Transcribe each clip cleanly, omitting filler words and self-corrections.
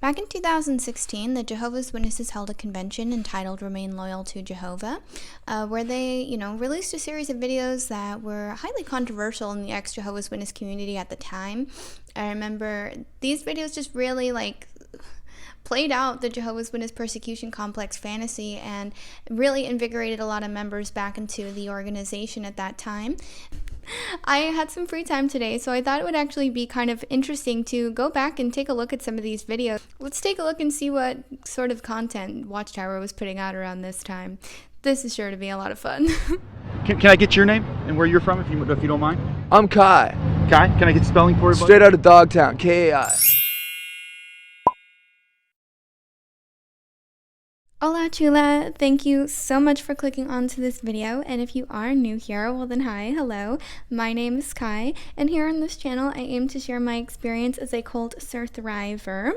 Back in 2016, the Jehovah's Witnesses held a convention entitled Remain Loyal to Jehovah, where they, released a series of videos that were highly controversial in the ex-Jehovah's Witness community at the time. I remember these videos just really, played out the Jehovah's Witness persecution complex fantasy and really invigorated a lot of members back into the organization at that time. I had some free time today, so I thought it would actually be kind of interesting to go back and take a look at some of these videos. Let's take a look and see what sort of content Watchtower was putting out around this time. This is sure to be a lot of fun. Can I get your name and where you're from, if you don't mind? I'm Kai. Kai? Can I get the spelling for you, buddy? Straight out of Dogtown, K-A-I. Hola Chula, thank you so much for clicking onto this video, and if you are new here, well then hi, hello, my name is Kai, and here on this channel I aim to share my experience as a cult survivor,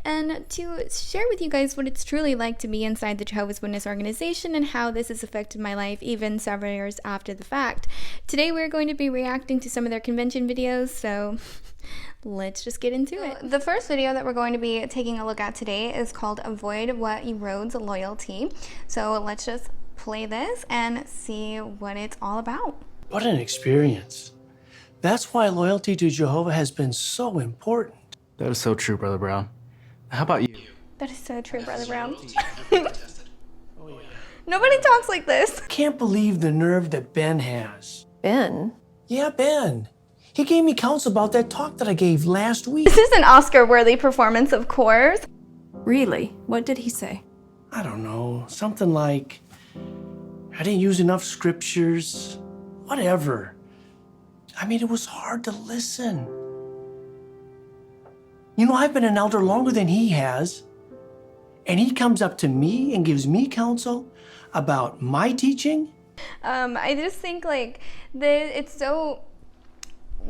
and to share with you guys what it's truly like to be inside the Jehovah's Witness organization and how this has affected my life even several years after the fact. Today we're going to be reacting to some of their convention videos, so let's just get into it. The first video that we're going to be taking a look at today is called Avoid What Erodes Loyalty. So let's just play this and see what it's all about. What an experience. That's why loyalty to Jehovah has been so important. That is so true, Brother Brown. How about you? That is so true, Brother Brown. Nobody talks like this. Can't believe the nerve that Ben has. Ben? Yeah, Ben. He gave me counsel about that talk that I gave last week. This is an Oscar-worthy performance, of course. Really? What did he say? I don't know, something like, I didn't use enough scriptures, whatever. I mean, it was hard to listen. You know, I've been an elder longer than he has, and he comes up to me and gives me counsel about my teaching. I just think, it's so...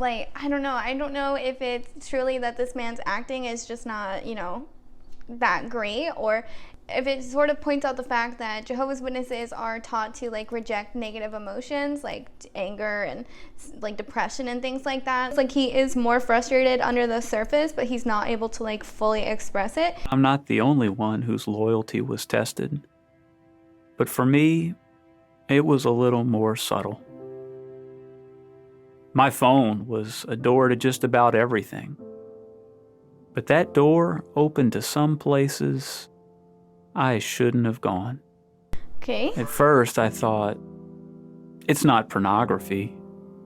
I don't know if it's truly that this man's acting is just not, that great, or if it sort of points out the fact that Jehovah's Witnesses are taught to, reject negative emotions, like anger and, depression and things like that. It's he is more frustrated under the surface, but he's not able to, fully express it. I'm not the only one whose loyalty was tested. But for me, it was a little more subtle. My phone was a door to just about everything. But that door opened to some places I shouldn't have gone. Okay. At first, I thought, it's not pornography,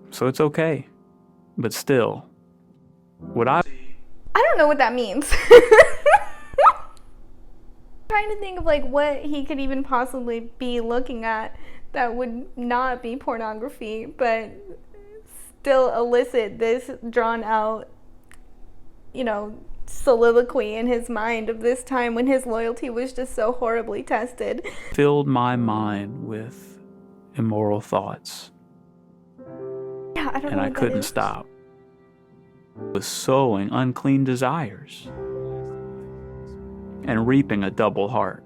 so it's okay. But still, would I don't know what that means. Trying to think of what he could even possibly be looking at that would not be pornography, but still elicit this drawn out, soliloquy in his mind of this time when his loyalty was just so horribly tested. filled my mind with immoral thoughts. Yeah, I don't know. And I couldn't stop. I was sowing unclean desires and reaping a double heart.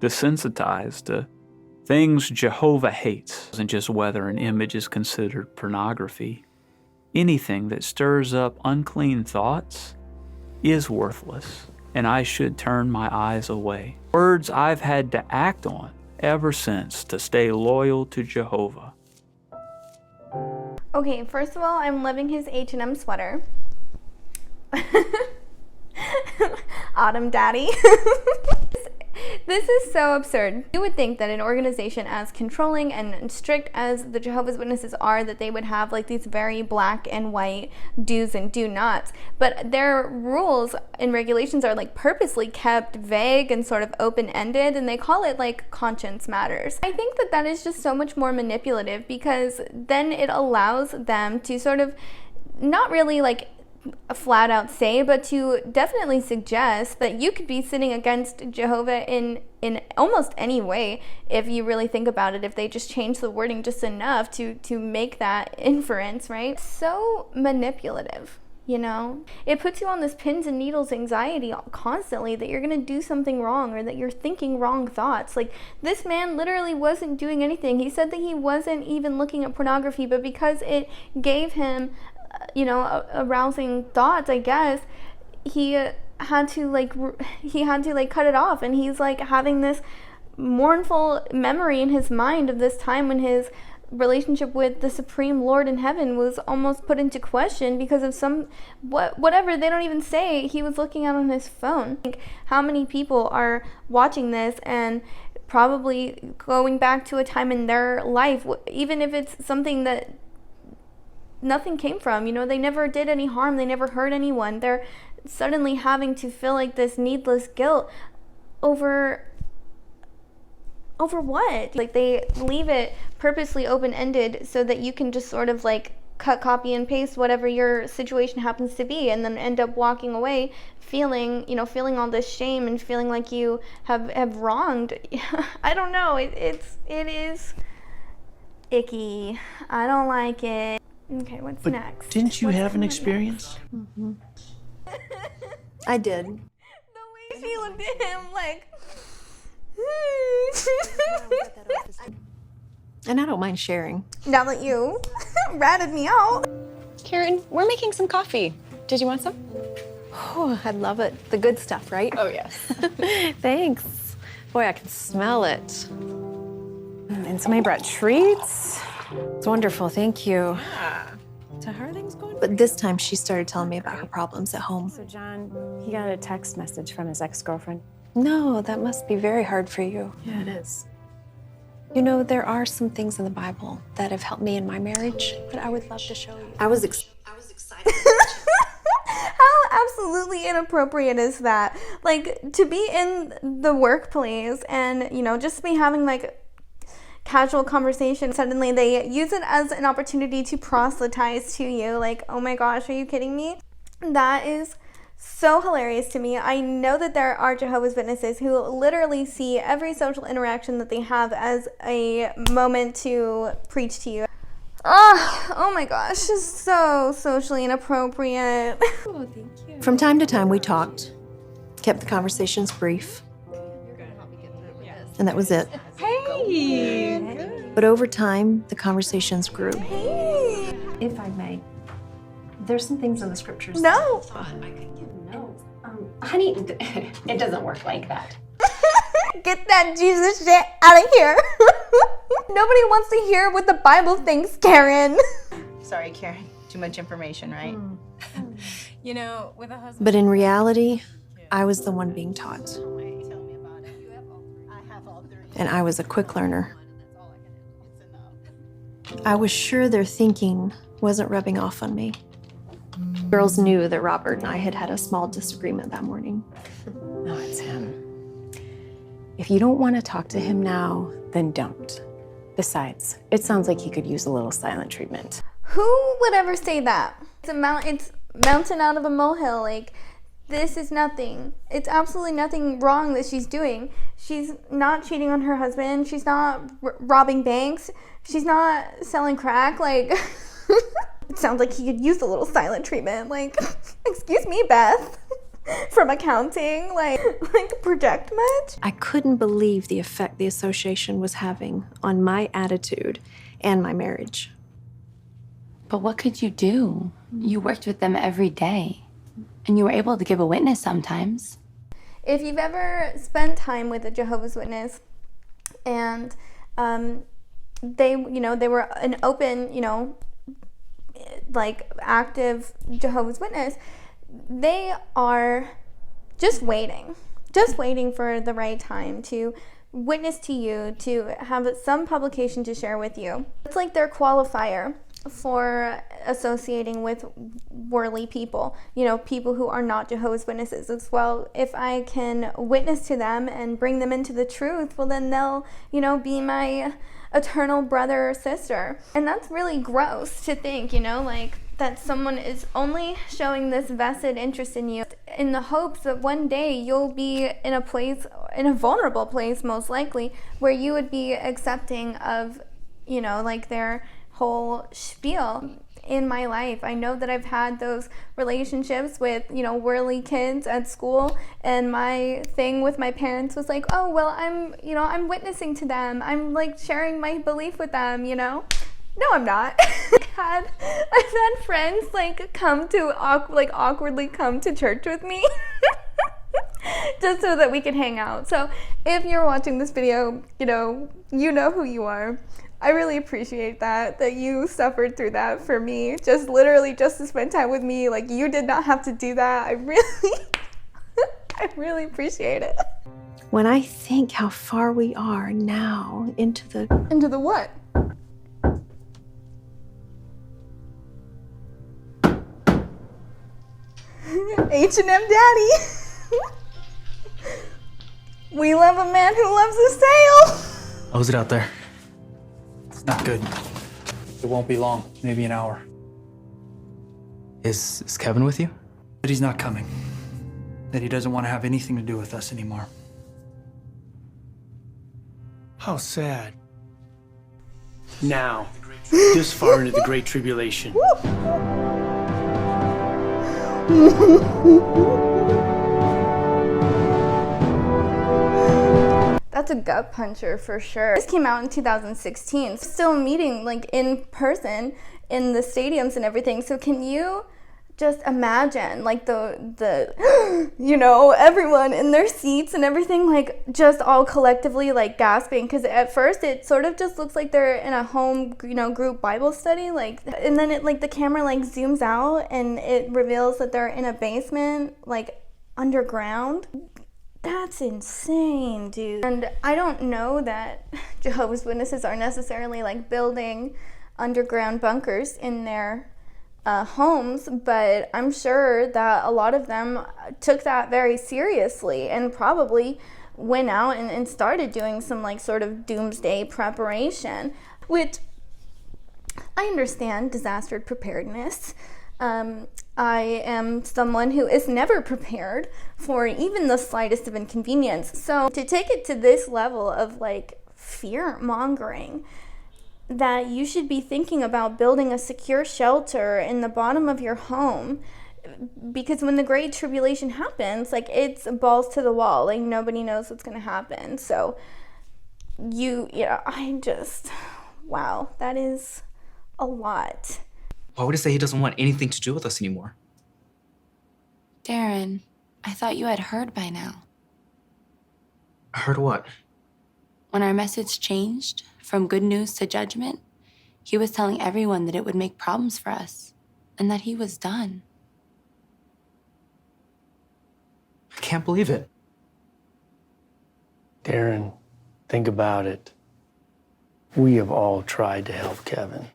Desensitized to things Jehovah hates, isn't just whether an image is considered pornography. Anything that stirs up unclean thoughts is worthless, and I should turn my eyes away. Words I've had to act on ever since to stay loyal to Jehovah. Okay, first of all, I'm loving his H&M sweater. Autumn Daddy. This is so absurd. You would think that an organization as controlling and strict as the Jehovah's Witnesses are, that they would have these very black and white do's and do nots. But their rules and regulations are purposely kept vague and sort of open-ended, and they call it conscience matters. I think that that is just so much more manipulative, because then it allows them to sort of not really a flat out say, but to definitely suggest that you could be sitting against Jehovah in almost any way, if you really think about it, if they just change the wording just enough to make that inference, right? So manipulative, It puts you on this pins and needles anxiety constantly that you're gonna do something wrong or that you're thinking wrong thoughts. This man literally wasn't doing anything. He said that he wasn't even looking at pornography, but because it gave him arousing thoughts, I guess, he had to like cut it off, and he's like having this mournful memory in his mind of this time when his relationship with the Supreme Lord in heaven was almost put into question because of whatever they don't even say he was looking at on his phone. Like, how many people are watching this and probably going back to a time in their life, even if it's something that nothing came from, you know, they never did any harm, they never hurt anyone, they're suddenly having to feel like this needless guilt over what? Like, they leave it purposely open-ended so that you can just sort of like cut, copy, and paste whatever your situation happens to be, and then end up walking away feeling all this shame and feeling like you have wronged. I don't know. It is icky. I don't like it. Okay, what's But next? didn't you have an experience? Mm-hmm. I did. The way she looked at him like... And I don't mind sharing. Now that you ratted me out. Karen, we're making some coffee. Did you want some? Oh, I love it. The good stuff, right? Oh, yes. Thanks. Boy, I can smell it. And somebody brought treats. It's wonderful, thank you. So how are things going? But this time she started telling me about her problems at home. So John, he got a text message from his ex-girlfriend. No, that must be very hard for you. Yeah, it is. You know, there are some things in the Bible that have helped me in my marriage that I would love to show you. I was excited. How absolutely inappropriate is that? Like, to be in the workplace and, you know, just be having like casual conversation, suddenly they use it as an opportunity to proselytize to you. Like, oh my gosh, are you kidding me? That is so hilarious to me. I know that there are Jehovah's Witnesses who literally see every social interaction that they have as a moment to preach to you. Oh my gosh, so socially inappropriate. Oh, thank you. From time to time we talked, kept the conversations brief. And that was it. Hey! But over time, the conversations grew. Hey. If I may, there's some things in the scriptures. No. No. Honey, it doesn't work like that. Get that Jesus shit out of here. Nobody wants to hear what the Bible thinks, Karen. Sorry, Karen. Too much information, right? You know, with a husband... But in reality, I was the one being taught. And I was a quick learner. I was sure their thinking wasn't rubbing off on me. Girls knew that Robert and I had had a small disagreement that morning. No, it's him. If you don't want to talk to him now, then don't. Besides, it sounds like he could use a little silent treatment. Who would ever say that? It's mountain out of a molehill. Like, this is nothing. It's absolutely nothing wrong that she's doing. She's not cheating on her husband. She's not robbing banks. She's not selling crack. Like, it sounds like he could use a little silent treatment. Like, excuse me, Beth, from accounting. Like project much? I couldn't believe the effect the association was having on my attitude and my marriage. But what could you do? You worked with them every day, and you were able to give a witness sometimes. If you've ever spent time with a Jehovah's Witness and they were an open, like active Jehovah's Witness, they are just waiting for the right time to witness to you, to have some publication to share with you. It's like their qualifier for associating with worldly people, people who are not Jehovah's Witnesses. It's, well, if I can witness to them and bring them into the truth, well, then they'll, be my eternal brother or sister. And that's really gross to think, like that someone is only showing this vested interest in you in the hopes that one day you'll be in a vulnerable place, most likely, where you would be accepting of, like their whole spiel. In my life, I know that I've had those relationships with, worldly kids at school, and my thing with my parents was like, oh, well, I'm witnessing to them. I'm like sharing my belief with them, No, I'm not. I've had friends like awkwardly come to church with me. just so that we can hang out. So if you're watching this video, you know who you are. I really appreciate that you suffered through that for me. Just literally just to spend time with me. Like, you did not have to do that. I really appreciate it. When I think how far we are now into the what? H&M Daddy. We love a man who loves a sale. How's it out there? It's not good. It won't be long, maybe an hour. Is Kevin with you? That he's not coming. That he doesn't want to have anything to do with us anymore. How sad. Now, this far into the Great Tribulation. That's a gut puncher for sure. This came out in 2016. Still meeting like in person in the stadiums and everything. So can you just imagine like the everyone in their seats and everything, like just all collectively like gasping, because at first it sort of just looks like they're in a home group Bible study, like, and then it like the camera like zooms out and it reveals that they're in a basement like underground. That's insane, dude. And I don't know that Jehovah's Witnesses are necessarily like building underground bunkers in their homes, but I'm sure that a lot of them took that very seriously and probably went out and started doing some like sort of doomsday preparation, which I understand disaster preparedness. I am someone who is never prepared for even the slightest of inconvenience. So to take it to this level of like fear mongering, that you should be thinking about building a secure shelter in the bottom of your home, because when the Great Tribulation happens, like it's balls to the wall, like nobody knows what's going to happen. So wow, that is a lot. Why would he say he doesn't want anything to do with us anymore? Darren, I thought you had heard by now. Heard what? When our message changed from good news to judgment, he was telling everyone that it would make problems for us and that he was done. I can't believe it. Darren, think about it. We have all tried to help Kevin.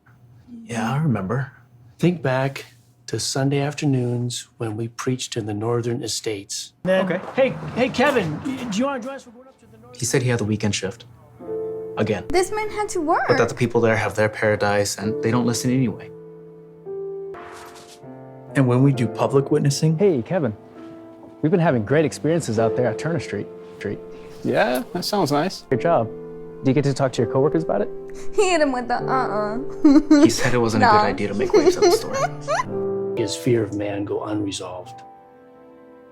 Yeah, I remember. Think back to Sunday afternoons when we preached in the northern estates. Then, Okay. Hey, Kevin, do you want to join us? We're going up to the northern... He said he had the weekend shift. Again. This man had to work. But that the people there have their paradise and they don't listen anyway. And when we do public witnessing, Hey, Kevin. We've been having great experiences out there at Turner Street. Yeah, that sounds nice. Good job. Do you get to talk to your coworkers about it? He hit him with the He said it wasn't a good idea to make waves at the store. His fear of man go unresolved.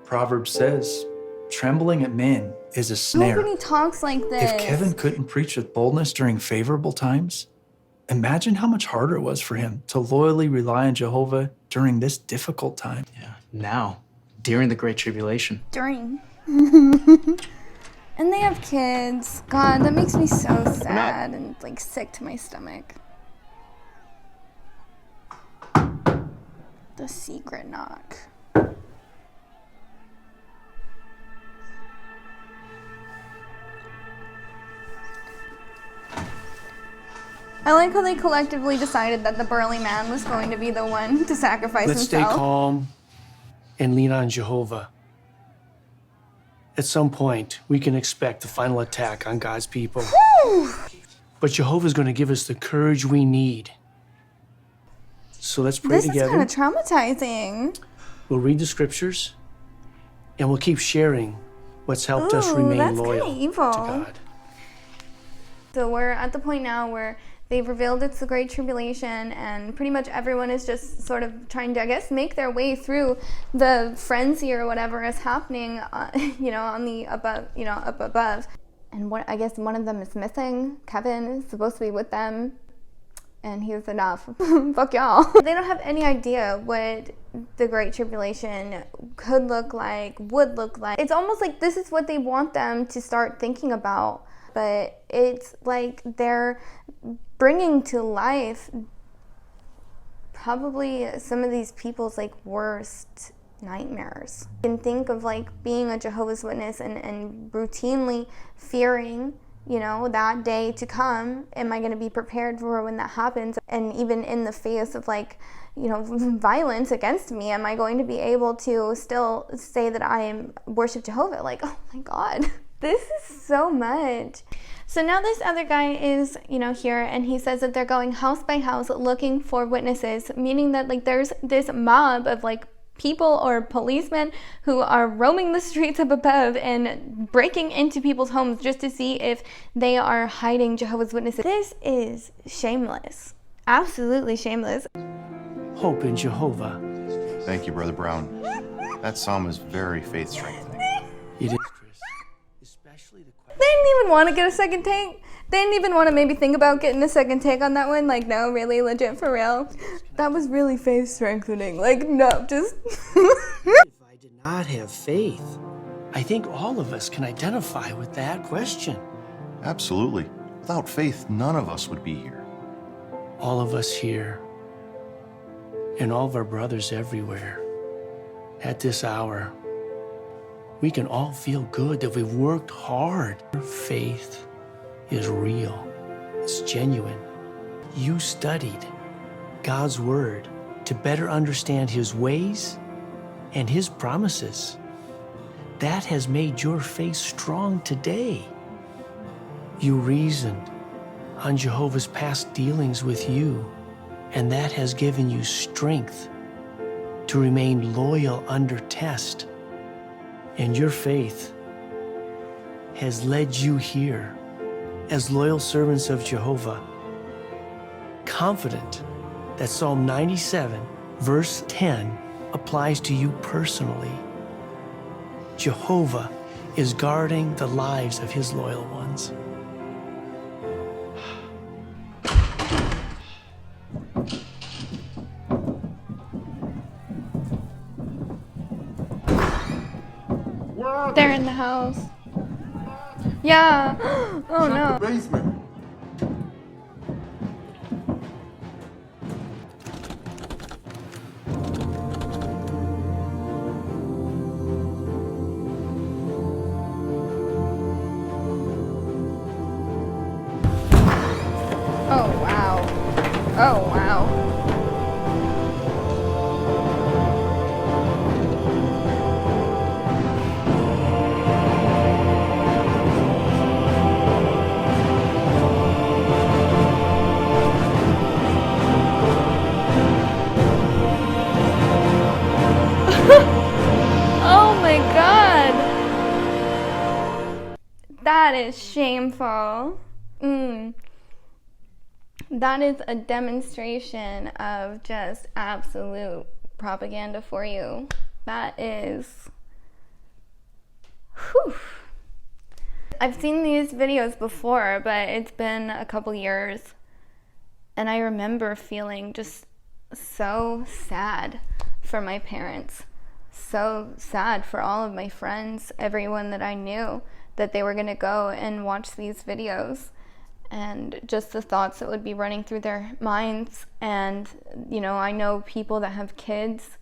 Proverbs says, trembling at men is a snare. Nobody talks like this. If Kevin couldn't preach with boldness during favorable times, imagine how much harder it was for him to loyally rely on Jehovah during this difficult time. Yeah, now, during the Great Tribulation. During. And they have kids. God, that makes me so sad and like sick to my stomach. The secret knock. I like how they collectively decided that the burly man was going to be the one to sacrifice Let's himself. stay calm and lean on Jehovah. At some point, we can expect the final attack on God's people. But Jehovah's going to give us the courage we need. So let's pray together. This is kind of traumatizing. We'll read the scriptures, and we'll keep sharing what's helped us remain loyal to God. So we're at the point now where they've revealed it's the Great Tribulation, and pretty much everyone is just sort of trying to, I guess, make their way through the frenzy or whatever is happening, on the above, up above. And I guess one of them is missing. Kevin is supposed to be with them, And he was enough. Fuck y'all. They don't have any idea what the Great Tribulation could look like, would look like. It's almost like this is what they want them to start thinking about. But it's like they're bringing to life probably some of these people's like worst nightmares. You can think of like being a Jehovah's Witness and routinely fearing, you know, that day to come. Am I going to be prepared for when that happens? And even in the face of like, you know, violence against me, am I going to be able to still say that I am worship Jehovah? Like, oh my God, this is so much. So now this other guy is, you know, here, and he says that they're going house by house looking for witnesses, meaning that like there's this mob of like people or policemen who are roaming the streets up above and breaking into people's homes just to see if they are hiding Jehovah's Witnesses. This is shameless. Absolutely shameless. Hope in Jehovah. Thank you, Brother Brown. That psalm is very faith strengthening. It is. They didn't even want to get a second take. They didn't even want to maybe think about getting a second take on that one. Like, no, really, legit, for real. That was really faith strengthening. Like, no, just... If I did not have faith, I think all of us can identify with that question. Absolutely. Without faith, none of us would be here. All of us here, and all of our brothers everywhere, at this hour, we can all feel good that we've worked hard. Faith is real. It's genuine. You studied God's Word to better understand His ways and His promises. That has made your faith strong today. You reasoned on Jehovah's past dealings with you, and that has given you strength to remain loyal under test. And your faith has led you here as loyal servants of Jehovah, confident that Psalm 97, verse 10, applies to you personally. Jehovah is guarding the lives of His loyal ones. They're in the house. Yeah. Oh no. Basement. Oh wow. Oh wow. Oh my God. That is shameful. That is a demonstration of just absolute propaganda for you. That is... Whew. I've seen these videos before, but it's been a couple years, and I remember feeling just so sad for my parents. So sad for all of my friends, everyone that I knew, that they were going to go and watch these videos. And just the thoughts that would be running through their minds. And, you know, I know people that have kids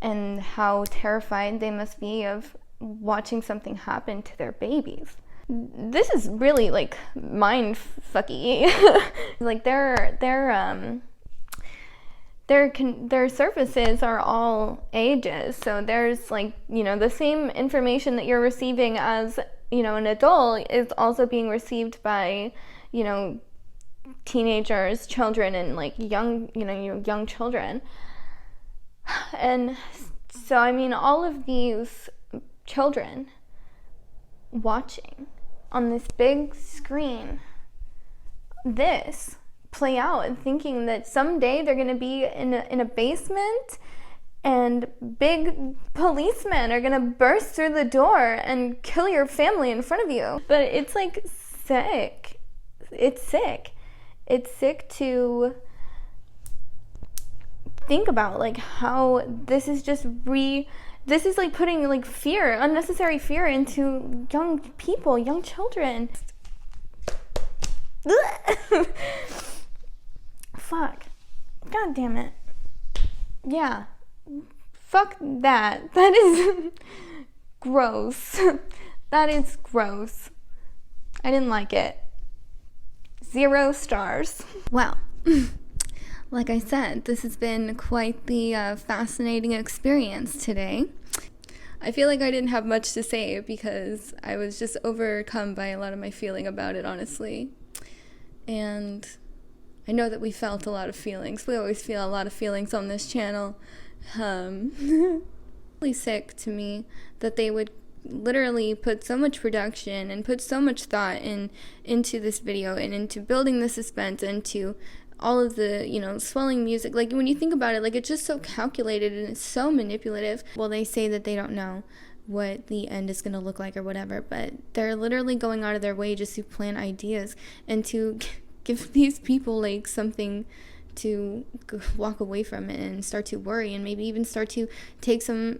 and how terrified they must be of watching something happen to their babies. This is really, like, mind-fucky. Like, their services are all ages. So there's, like, you know, the same information that you're receiving as, you know, an adult is also being received by, you know, teenagers, children, and like young children. And so, I mean, all of these children watching on this big screen this play out and thinking that someday they're going to be in a basement and big policemen are gonna burst through the door and kill your family in front of you. But it's like sick. It's sick. It's sick to think about like how this is just this is like putting like fear, unnecessary fear into young people, young children. Fuck. God damn it. Yeah. Fuck that. That is gross. That is gross. I didn't like it. 0 stars. Well, like I said, this has been quite the fascinating experience today. I feel like I didn't have much to say because I was just overcome by a lot of my feeling about it, honestly. And I know that we felt a lot of feelings. We always feel a lot of feelings on this channel. Really sick to me that they would literally put so much production and put so much thought into this video and into building the suspense, into all of the, you know, swelling music. Like, when you think about it, like, it's just so calculated and it's so manipulative. Well, they say that they don't know what the end is going to look like or whatever, but they're literally going out of their way just to plant ideas and to give these people, like, something to walk away from it and start to worry and maybe even start to take some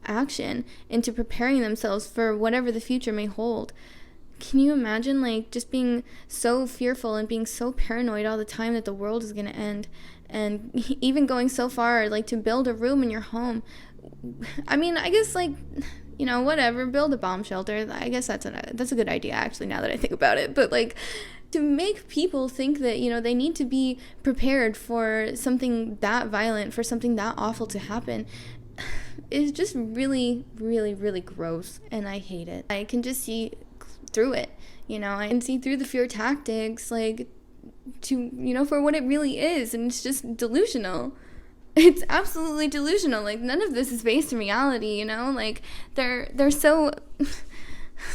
action into preparing themselves for whatever the future may hold. Can you imagine, like, just being so fearful and being so paranoid all the time that the world is going to end, and even going so far, like, to build a room in your home? I mean, I guess, like, you know, whatever, build a bomb shelter. I guess that's a good idea, actually, now that I think about it. But, like, to make people think that, you know, they need to be prepared for something that violent, for something that awful to happen, is just really, really, really gross, and I hate it. I can just see through it, you know, I can see through the fear tactics, like, to, you know, for what it really is, and it's just delusional. It's absolutely delusional. Like, none of this is based in reality, you know, like, they're so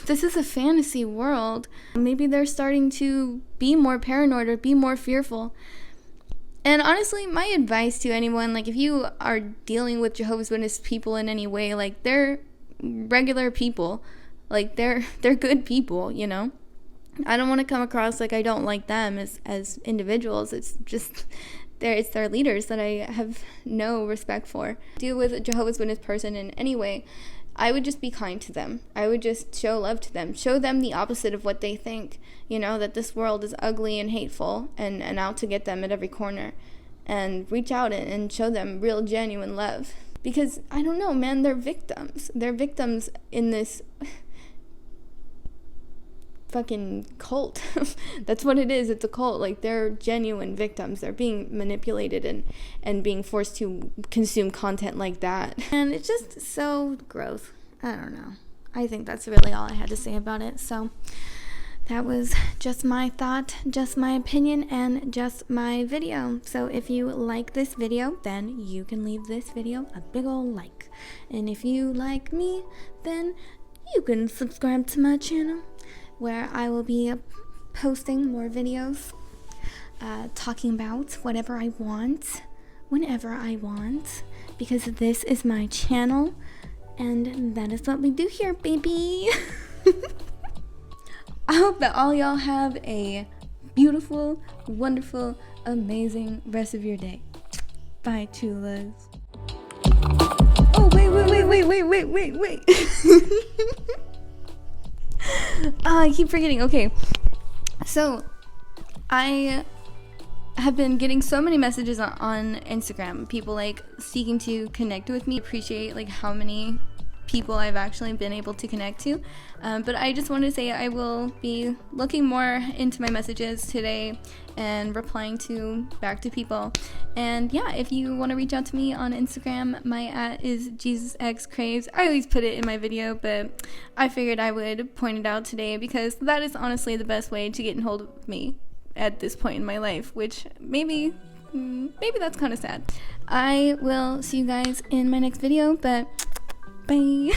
this is a fantasy world. Maybe they're starting to be more paranoid or be more fearful. And honestly, my advice to anyone, like, if you are dealing with Jehovah's Witness people in any way, like, they're regular people. Like, they're good people, you know? I don't want to come across like I don't like them as individuals. It's just, it's their leaders that I have no respect for. Deal with a Jehovah's Witness person in any way, I would just be kind to them. I would just show love to them. Show them the opposite of what they think. You know, that this world is ugly and hateful and out to get them at every corner. And reach out and show them real, genuine love. Because, I don't know, man, they're victims. They're victims in this fucking cult. That's what it is. It's a cult. Like, they're genuine victims. They're being manipulated and being forced to consume content like that. And it's just so gross. I don't know. I think that's really all I had to say about it. So that was just my thought, just my opinion, and just my video. So if you like this video, then you can leave this video a big ol' like. And if you like me, then you can subscribe to my channel, where I will be posting more videos, talking about whatever I want, whenever I want, because this is my channel, and that is what we do here, baby. I hope that all y'all have a beautiful, wonderful, amazing rest of your day. Bye, Chulas. Oh, wait. I keep forgetting. Okay, so I have been getting so many messages on Instagram, people like seeking to connect with me. Appreciate like how many people I've actually been able to connect to, but I just wanted to say I will be looking more into my messages today and replying back to people. And yeah, if you want to reach out to me on Instagram, my @ is JesusXCraves. I always put it in my video, but I figured I would point it out today because that is honestly the best way to get in hold of me at this point in my life, which maybe that's kind of sad. I will see you guys in my next video, but bye.